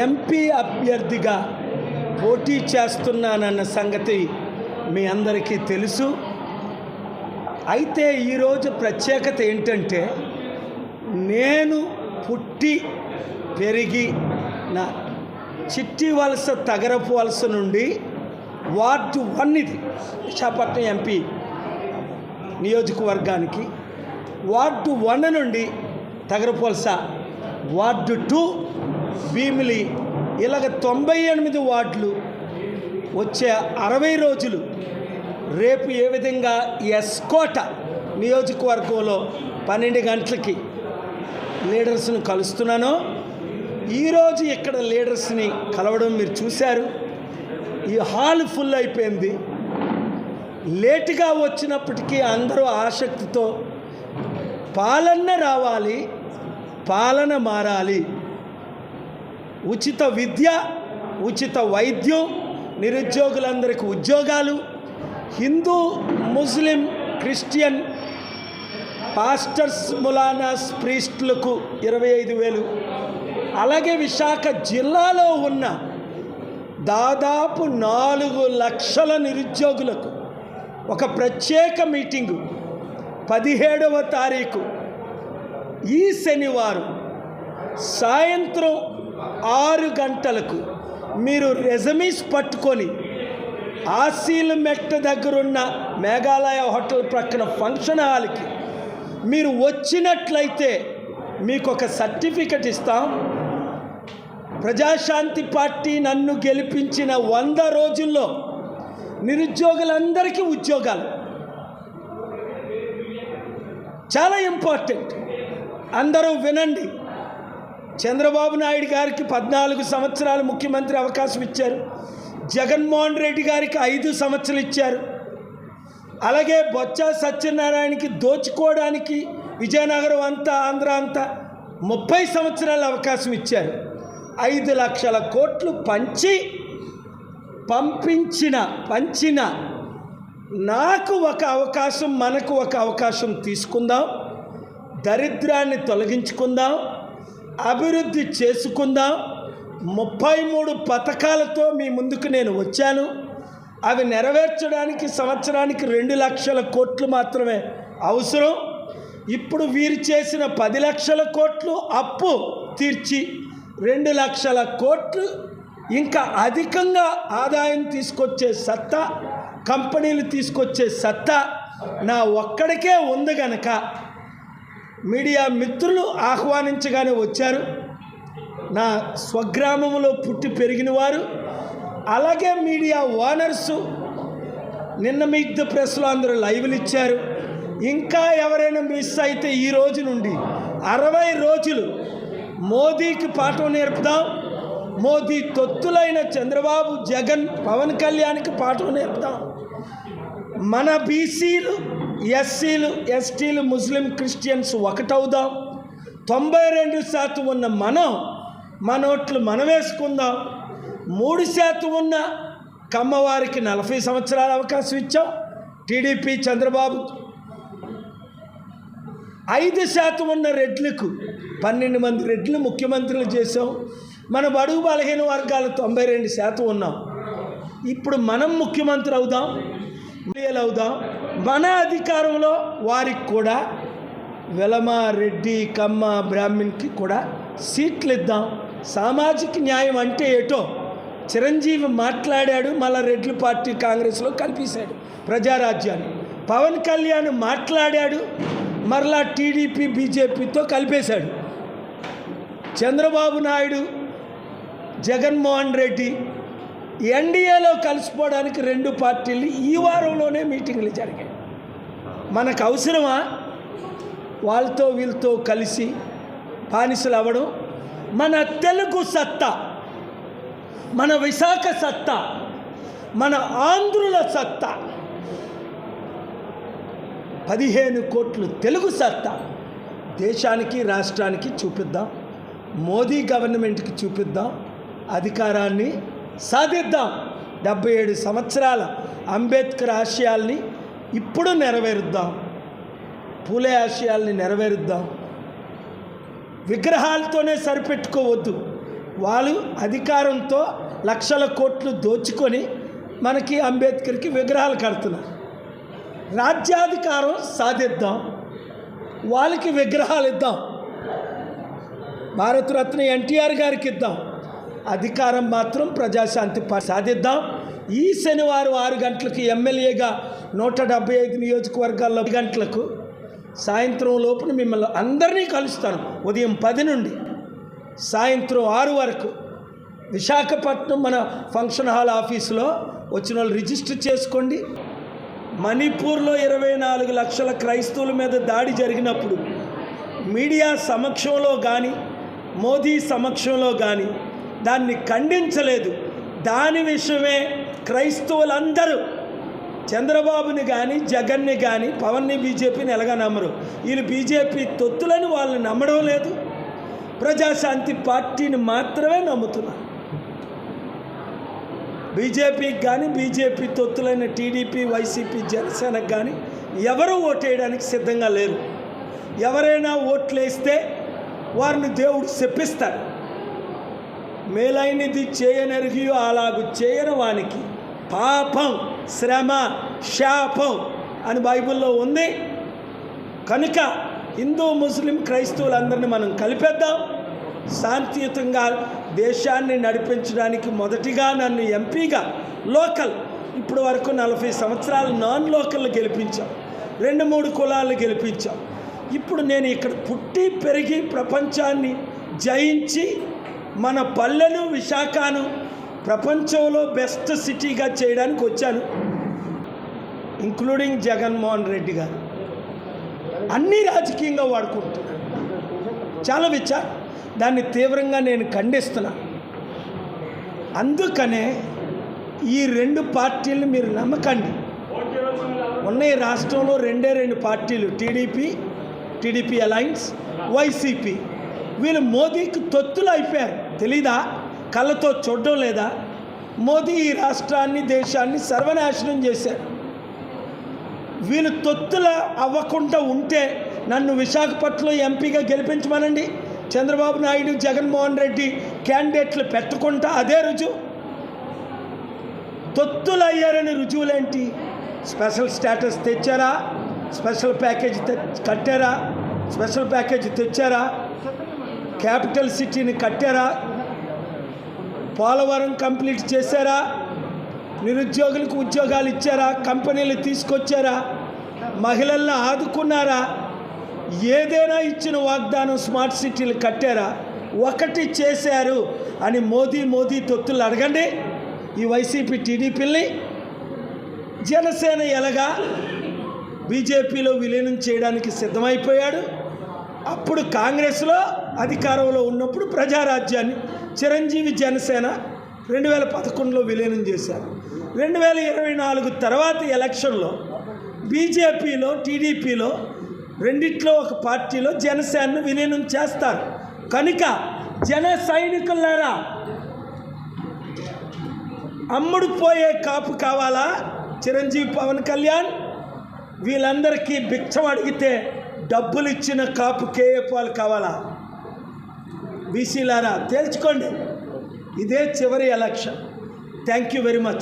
MP అభ్యర్థిగా పోటీ చేస్తున్నానన్న సంగతి మీ అందరికీ తెలుసు. అయితే ఈరోజు ప్రత్యేకత ఏంటంటే, నేను పుట్టి పెరిగి నా చిట్టి వలస తగరపు వలస నుండి వార్డు 1 ఇది విశాఖపట్నం ఎంపీ నియోజకవర్గానికి, వార్డు 1 నుండి తగరపు వలస, వార్డు 2 భీమిలి, ఇలాగ 98 వార్డులు వచ్చే 60 రోజులు రేపు ఏ విధంగా ఎస్కోట నియోజకవర్గంలో 12 గంటలకి లీడర్స్ని కలుస్తున్నానో, ఈరోజు ఇక్కడ లీడర్స్ని కలవడం మీరు చూశారు. ఈ హాల్ ఫుల్ అయిపోయింది. లేటుగా వచ్చినప్పటికీ అందరూ ఆసక్తితో పాలన రావాలి, పాలన మారాలి, ఉచిత విద్య, ఉచిత వైద్యం, నిరుద్యోగులందరికీ ఉద్యోగాలు, హిందూ ముస్లిం క్రిస్టియన్ పాస్టర్స్ ములానాస్ ప్రీస్టులకు 25,000, అలాగే విశాఖ జిల్లాలో ఉన్న దాదాపు 4 లక్షల నిరుద్యోగులకు ఒక ప్రత్యేక మీటింగు 17వ తారీఖు ఈ శనివారం సాయంత్రం 6 గంటలకు మీరు రెజమీస్ పట్టుకొని ఆసీల్ మెట్ట దగ్గరున్న మేఘాలయ హోటల్ ప్రక్కన ఫంక్షన్ హాల్కి మీరు వచ్చినట్లయితే మీకు ఒక సర్టిఫికెట్ ఇస్తాం. ప్రజాశాంతి పార్టీ నన్ను గెలిపించిన 100 రోజుల్లో నిరుద్యోగులందరికీ ఉద్యోగాలు. చాలా ఇంపార్టెంట్, అందరూ వినండి. చంద్రబాబు నాయుడు గారికి 14 సంవత్సరాలు ముఖ్యమంత్రి అవకాశం ఇచ్చారు. జగన్మోహన్ రెడ్డి గారికి 5 సంవత్సరాలు ఇచ్చారు. అలాగే బొత్స సత్యనారాయణకి దోచుకోవడానికి విజయనగరం అంతా, ఆంధ్ర అంతా 30 సంవత్సరాలు అవకాశం ఇచ్చారు. 5 లక్షల కోట్లు పంచిన నాకు ఒక అవకాశం, మనకు ఒక అవకాశం తీసుకుందాం, దరిద్రాన్ని తొలగించుకుందాం, అభివృద్ధి చేసుకుందాం. 33 పథకాలతో మీ ముందుకు నేను వచ్చాను. అవి నెరవేర్చడానికి సంవత్సరానికి 2 లక్షల కోట్లు మాత్రమే అవసరం. ఇప్పుడు వీరు చేసిన 10 లక్షల కోట్లు అప్పు తీర్చి 2 లక్షల కోట్లు ఇంకా అధికంగా ఆదాయం తీసుకొచ్చే సత్తా, కంపెనీలు తీసుకొచ్చే సత్తా నా ఒక్కడికే ఉంది గనక మీడియా మిత్రులు ఆహ్వానించగానే వచ్చారు. నా స్వగ్రామంలో పుట్టి పెరిగిన వారు, అలాగే మీడియా ఓనర్సు నిన్న మిగ్ధ ప్రెస్లో అందరూ లైవ్లు ఇచ్చారు. ఇంకా ఎవరైనా మిస్ అయితే ఈ రోజు నుండి 60 రోజులు మోదీకి పాఠం నేర్పుదాం. మోదీ తొత్తులైన చంద్రబాబు, జగన్, పవన్ కళ్యాణ్కి పాఠం నేర్పుదాం. మన బీసీలు, ఎస్సీలు, ఎస్టీలు, ముస్లిం, క్రిస్టియన్స్ ఒకటవుదాం. 92% ఉన్న మన ఓట్లు మనం వేసుకుందాం. 3% ఉన్న కమ్మవారికి 40 సంవత్సరాల అవకాశం ఇచ్చాం. టీడీపీ చంద్రబాబు 5% ఉన్న రెడ్లకు 12 మంది రెడ్లు ముఖ్యమంత్రులు చేసాం. మన బడుగు బలహీన వర్గాలు 92% ఉన్నాం. ఇప్పుడు మనం ముఖ్యమంత్రి అవుదాం, అవుదాం. మన అధికారంలో వారికి కూడా వెలమ, రెడ్డి, కమ్మ, బ్రాహ్మణ్కి కూడా సీట్లు ఇద్దాం. సామాజిక న్యాయం అంటే ఏటో చిరంజీవి మాట్లాడాడు, మళ్ళా రెడ్ల పార్టీ కాంగ్రెస్లో కలిపేశాడు ప్రజారాజ్యాన్ని. పవన్ కళ్యాణ్ మాట్లాడాడు, మరలా టీడీపీ బీజేపీతో కలిపేశాడు. చంద్రబాబు నాయుడు, జగన్మోహన్ రెడ్డి ఎన్డీఏలో కలిసిపోవడానికి 2 పార్టీలు ఈ వారంలోనే మీటింగ్లు జరిగాయి. మనకు అవసరమా వాళ్ళతో వీళ్ళతో కలిసి బానిసలు అవ్వడం? మన తెలుగు సత్తా, మన విశాఖ సత్తా, మన ఆంధ్రుల సత్తా, 15 కోట్లు తెలుగు సత్తా దేశానికి, రాష్ట్రానికి చూపిద్దాం. మోదీ గవర్నమెంట్కి చూపిద్దాం. అధికారాన్ని సాధిద్దాం. 77 సంవత్సరాల అంబేద్కర్ ఆశయాల్ని ఇప్పుడు నెరవేరుద్దాం. పూలే ఆశయాల్ని నెరవేరుద్దాం. విగ్రహాలతోనే సరిపెట్టుకోవద్దు. వాళ్ళు అధికారంతో లక్షల కోట్లు దోచుకొని మనకి అంబేద్కర్కి విగ్రహాలు కడుతున్నారు. రాజ్యాధికారం సాధిద్దాం, వాళ్ళకి విగ్రహాలు ఇద్దాం, భారతరత్న ఎన్టీఆర్ గారికి ఇద్దాం, అధికారం మాత్రం ప్రజాశాంతి సాధిద్దాం. ఈ శనివారం 6 గంటలకు ఎమ్మెల్యేగా 175 నియోజకవర్గాల్లో 10 గంటలకు సాయంత్రం లోపున మిమ్మల్ని అందరినీ కలుస్తాను. ఉదయం 10 నుండి సాయంత్రం 6 వరకు విశాఖపట్నం మన ఫంక్షన్ హాల్ ఆఫీసులో వచ్చిన వాళ్ళు రిజిస్టర్ చేసుకోండి. మణిపూర్లో 24 లక్షల క్రైస్తవుల మీద దాడి జరిగినప్పుడు మీడియా సమక్షంలో కానీ మోదీ సమక్షంలో కానీ దాన్ని ఖండించలేదు. దాని విషయమే క్రైస్తవులందరూ చంద్రబాబుని కానీ జగన్ని కానీ పవన్ని బీజేపీని ఎలాగా నమ్మరు. వీళ్ళు బీజేపీ తొత్తులని వాళ్ళని నమ్మడం లేదు, ప్రజాశాంతి పార్టీని మాత్రమే నమ్ముతున్నారు. బీజేపీకి కానీ బీజేపీ తొత్తులైన టీడీపీ, వైసీపీ, జనసేనకు కానీ ఎవరు ఓటేయడానికి సిద్ధంగా లేరు. ఎవరైనా ఓట్లేస్తే వారిని దేవుడు శపిస్తాడు. మేలైనది చేయనెరిగియో అలాగు చేయని వానికి పాపం, శ్రమ, శాపం అని బైబిల్లో ఉంది. కనుక హిందూ, ముస్లిం, క్రైస్తవులందరినీ మనం కలిపేద్దాం. శాంతియుతంగా దేశాన్ని నడిపించడానికి మొదటిగా నన్ను ఎంపీగా లోకల్ ఇప్పుడు వరకు 40 సంవత్సరాలు నాన్ లోకల్ గెలిపించాం, 2-3 కులాలు గెలిపించాం. ఇప్పుడు నేను ఇక్కడ పుట్టి పెరిగి ప్రపంచాన్ని జయించి మన పల్లెను విశాఖను ప్రపంచంలో బెస్ట్ సిటీగా చేయడానికి వచ్చాను. ఇంక్లూడింగ్ జగన్మోహన్ రెడ్డి గారు అన్నీ రాజకీయంగా వాడుకుంటున్నాను. చాలా దాన్ని తీవ్రంగా నేను ఖండిస్తున్నా. అందుకనే ఈ 2 పార్టీలను మీరు నమ్మకండి. ఉన్నాయి రాష్ట్రంలో 2 పార్టీలు, టీడీపీ అలయన్స్, వైసీపీ. వీళ్ళు మోదీకి తొత్తులు అయిపోయారు. తెలీదా? కళ్ళతో చూడడం లేదా? మోదీ ఈ రాష్ట్రాన్ని, దేశాన్ని సర్వనాశనం చేశారు. వీళ్ళు తొత్తుల అవ్వకుండా ఉంటే నన్ను విశాఖపట్నంలో ఎంపీగా గెలిపించమనండి. చంద్రబాబు నాయుడు, జగన్మోహన్ రెడ్డి క్యాండిడేట్లు పెట్టుకుంటా అదే రుజువు. తొత్తులు అయ్యారని రుజువులేంటి? స్పెషల్ స్టేటస్ తెచ్చారా? స్పెషల్ ప్యాకేజ్ కట్టారా? స్పెషల్ ప్యాకేజ్ తెచ్చారా? క్యాపిటల్ సిటీని కట్టారా? పోలవరం కంప్లీట్ చేశారా? నిరుద్యోగులకు ఉద్యోగాలు ఇచ్చారా? కంపెనీలు తీసుకొచ్చారా? మహిళలను ఆదుకున్నారా? ఏదైనా ఇచ్చిన వాగ్దానం స్మార్ట్ సిటీలు కట్టారా? ఒకటి చేశారు అని మోదీ తొత్తులు అడగండి. ఈ వైసీపీ, టీడీపీని. జనసేన ఎలాగా బీజేపీలో విలీనం చేయడానికి సిద్ధమైపోయాడు. అప్పుడు కాంగ్రెస్లో అధికారంలో ఉన్నప్పుడు ప్రజారాజ్యాన్ని చిరంజీవి జనసేన 2011లో విలీనం చేశారు. 2024 తర్వాత ఎలక్షన్లో బీజేపీలో, టీడీపీలో రెండిట్లో ఒక పార్టీలో జనసేనను విలీనం చేస్తారు. కనుక జన సైనికులారా, అమ్ముడు పోయే కాపు కావాలా? చిరంజీవి, పవన్ కళ్యాణ్ వీళ్ళందరికీ భిక్షం అడిగితే డబ్బులు ఇచ్చిన కాపు కేఏ పాల్ కావాలా? బీసీలారా తేల్చుకోండి. ఇదే చివరి election. Thank you very much.